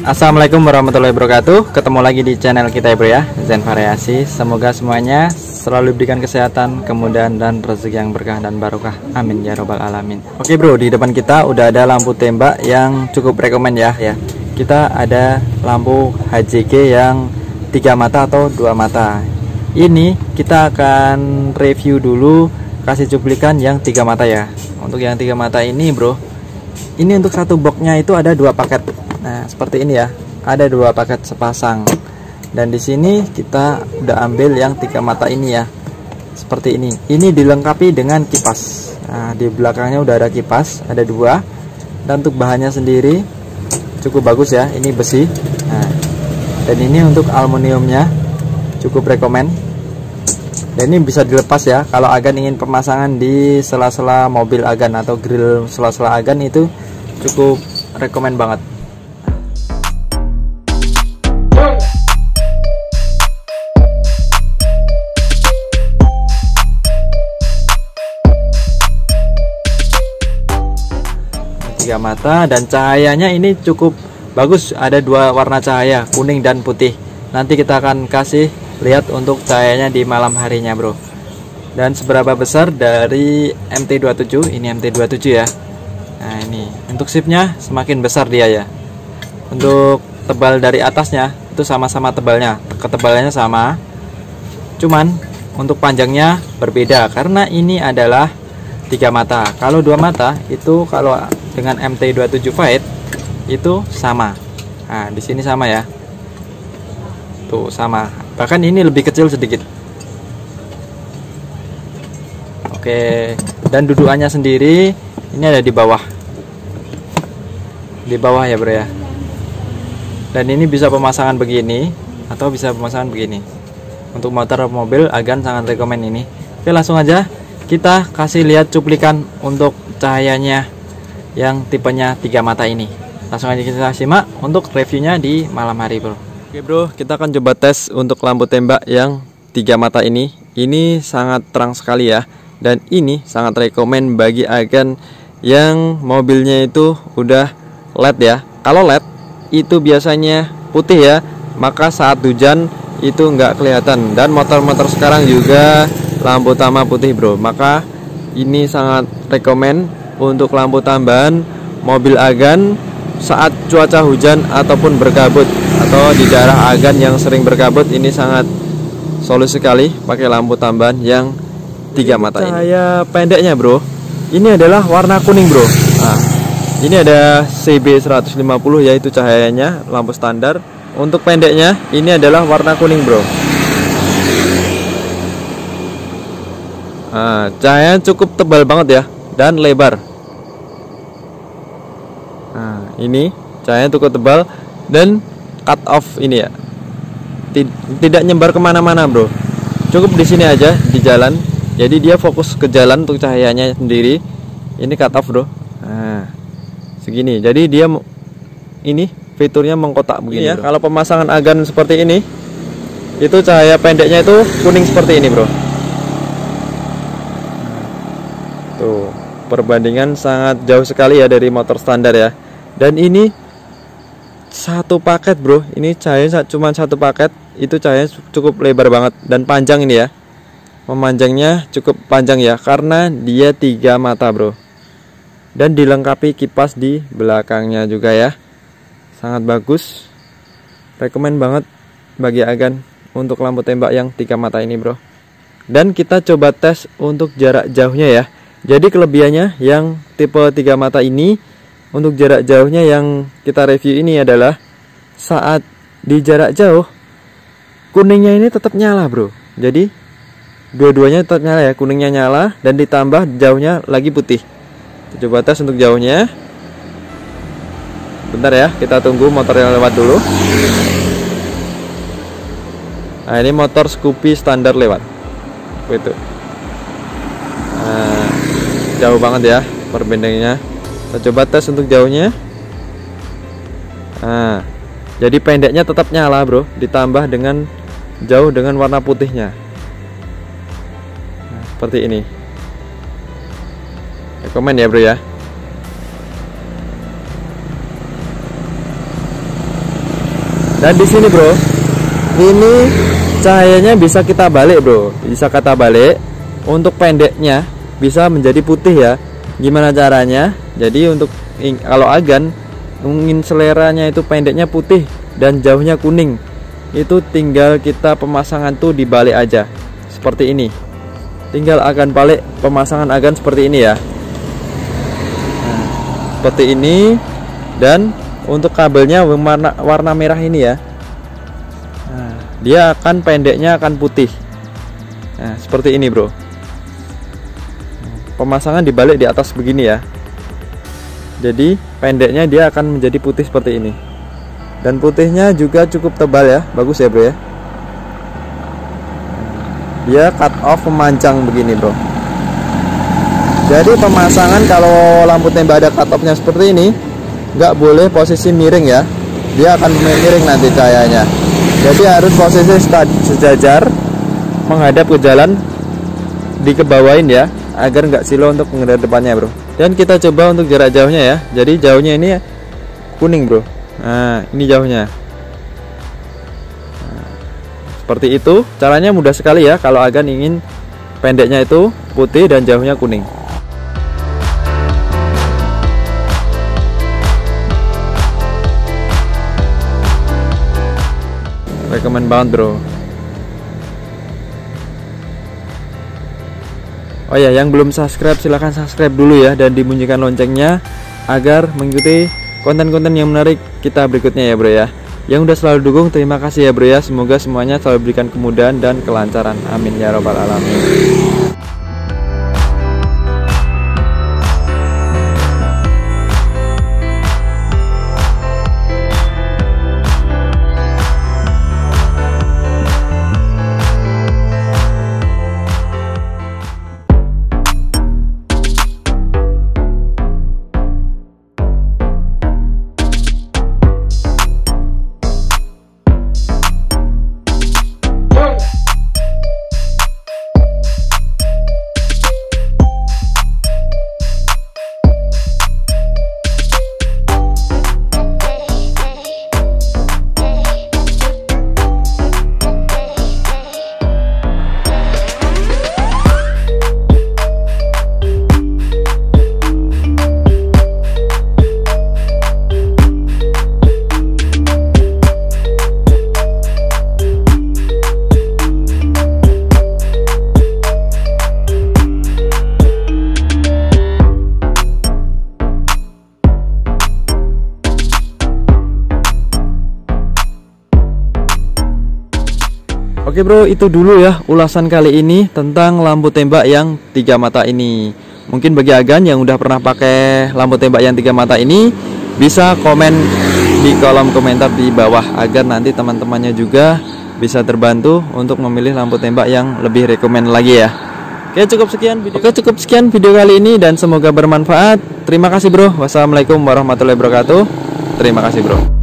Assalamualaikum warahmatullahi wabarakatuh. Ketemu lagi di channel kita ya bro ya, Zen Variasi. Semoga semuanya selalu diberikan kesehatan, kemudahan dan rezeki yang berkah dan barokah. Amin ya robbal alamin. Oke bro, di depan kita udah ada lampu tembak yang cukup rekomen ya. Kita ada lampu HJG yang 3 mata atau 2 mata. Ini kita akan review dulu, kasih cuplikan yang 3 mata ya. Untuk yang 3 mata ini bro, ini untuk satu boxnya itu ada 2 paket. Nah seperti ini ya, ada 2 paket sepasang. Dan di sini kita udah ambil yang 3 mata ini ya, seperti ini. Ini dilengkapi dengan kipas. Nah di belakangnya udah ada kipas, ada 2. Dan untuk bahannya sendiri cukup bagus ya, ini besi. Nah, dan ini untuk aluminiumnya cukup rekomen. Dan ini bisa dilepas ya, kalau agan ingin pemasangan di sela-sela mobil agan atau grill sela-sela agan, itu cukup rekomen banget. Tiga mata dan cahayanya ini cukup bagus, ada 2 warna cahaya, kuning dan putih. Nanti kita akan kasih lihat untuk cahayanya di malam harinya bro. Dan seberapa besar dari MT27, ini MT27 ya. Nah ini untuk chipnya semakin besar dia ya. Untuk tebal dari atasnya itu sama-sama tebalnya, ketebalannya sama, cuman untuk panjangnya berbeda karena ini adalah 3 mata. Kalau 2 mata itu kalau dengan MT27 Fight itu sama. Nah di sini sama ya, tuh sama, bahkan ini lebih kecil sedikit. Oke, dan dudukannya sendiri ini ada di bawah ya bro ya. Dan ini bisa pemasangan begini atau bisa pemasangan begini. Untuk motor mobil agan sangat rekomen ini. Oke, langsung aja kita kasih lihat cuplikan untuk cahayanya yang tipenya 3 mata ini. Langsung aja kita simak untuk reviewnya di malam hari bro. Oke bro, kita akan coba tes untuk lampu tembak yang 3 mata ini. Ini sangat terang sekali ya, dan ini sangat rekomen bagi agen yang mobilnya itu udah LED ya. Kalau LED itu biasanya putih ya, maka saat hujan itu nggak kelihatan. Dan motor-motor sekarang juga lampu utama putih bro, maka ini sangat rekomen untuk lampu tambahan mobil agan saat cuaca hujan ataupun berkabut, atau di daerah agan yang sering berkabut. Ini sangat solusi sekali pakai lampu tambahan yang 3 mata ini. Cahaya pendeknya bro, ini adalah warna kuning bro. Nah, ini ada CB150 yaitu cahayanya lampu standar. Untuk pendeknya ini adalah warna kuning bro. Nah, cahayanya cukup tebal banget ya dan lebar. Nah, ini cahayanya cukup tebal dan cut off ini ya, tidak nyebar kemana-mana bro, cukup di sini aja di jalan. Jadi dia fokus ke jalan untuk cahayanya sendiri. Ini cut off bro. Nah segini, jadi dia ini fiturnya mengkotak begini ya. Kalau pemasangan agan seperti ini, itu cahaya pendeknya itu kuning seperti ini bro. Tuh, perbandingan sangat jauh sekali ya dari motor standar ya. Dan ini satu paket bro, ini cahaya cuma satu paket, itu cahaya cukup lebar banget dan panjang ini ya. Memanjangnya cukup panjang ya, karena dia 3 mata bro. Dan dilengkapi kipas di belakangnya juga ya. Sangat bagus, rekomen banget bagi agan untuk lampu tembak yang 3 mata ini bro. Dan kita coba tes untuk jarak jauhnya ya. Jadi kelebihannya yang tipe 3 mata ini, untuk jarak jauhnya yang kita review ini adalah saat di jarak jauh kuningnya ini tetap nyala bro. Jadi dua-duanya tetap nyala ya, kuningnya nyala dan ditambah jauhnya lagi putih. Coba tes untuk jauhnya. Bentar ya, kita tunggu motor yang lewat dulu. Nah ini motor Scoopy standar lewat itu. Nah, jauh banget ya perbandingannya. Kita coba tes untuk jauhnya. Nah, jadi pendeknya tetap nyala bro, ditambah dengan jauh dengan warna putihnya. Nah, seperti ini. Rekomen ya bro ya. Dan di sini bro, ini cahayanya bisa kita balik bro, bisa kita balik. Untuk pendeknya bisa menjadi putih ya. Gimana caranya? Jadi untuk kalau agan ingin seleranya itu pendeknya putih dan jauhnya kuning, itu tinggal kita pemasangan tuh dibalik aja seperti ini. Tinggal agan balik pemasangan agan seperti ini ya. Nah, seperti ini. Dan untuk kabelnya warna merah ini ya. Nah, dia akan pendeknya akan putih. Nah, seperti ini bro. Pemasangan dibalik di atas begini ya. Jadi pendeknya dia akan menjadi putih seperti ini. Dan putihnya juga cukup tebal ya. Bagus ya bro ya. Dia cut off memanjang begini bro. Jadi pemasangan kalau lampu tembak ada cut offnya seperti ini, nggak boleh posisi miring ya. Dia akan miring nanti cahayanya. Jadi harus posisi sejajar menghadap ke jalan, dikebawain ya, agar nggak silo untuk pengendara depannya bro. Dan kita coba untuk jarak jauhnya ya. Jadi jauhnya ini kuning bro. Nah ini jauhnya. Nah, seperti itu. Caranya mudah sekali ya. Kalau agan ingin pendeknya itu putih dan jauhnya kuning. Rekomen banget bro. Oh ya, yang belum subscribe silahkan subscribe dulu ya, dan dibunyikan loncengnya agar mengikuti konten-konten yang menarik kita berikutnya ya bro ya. Yang udah selalu dukung, terima kasih ya bro ya. Semoga semuanya selalu berikan kemudahan dan kelancaran, amin ya robbal alamin. Oke bro, itu dulu ya ulasan kali ini tentang lampu tembak yang 3 mata ini. Mungkin bagi agan yang udah pernah pakai lampu tembak yang 3 mata ini, bisa komen di kolom komentar di bawah agar nanti teman-temannya juga bisa terbantu untuk memilih lampu tembak yang lebih rekomen lagi ya. Oke, cukup sekian video kali ini dan semoga bermanfaat. Terima kasih bro. Wassalamualaikum warahmatullahi wabarakatuh. Terima kasih bro.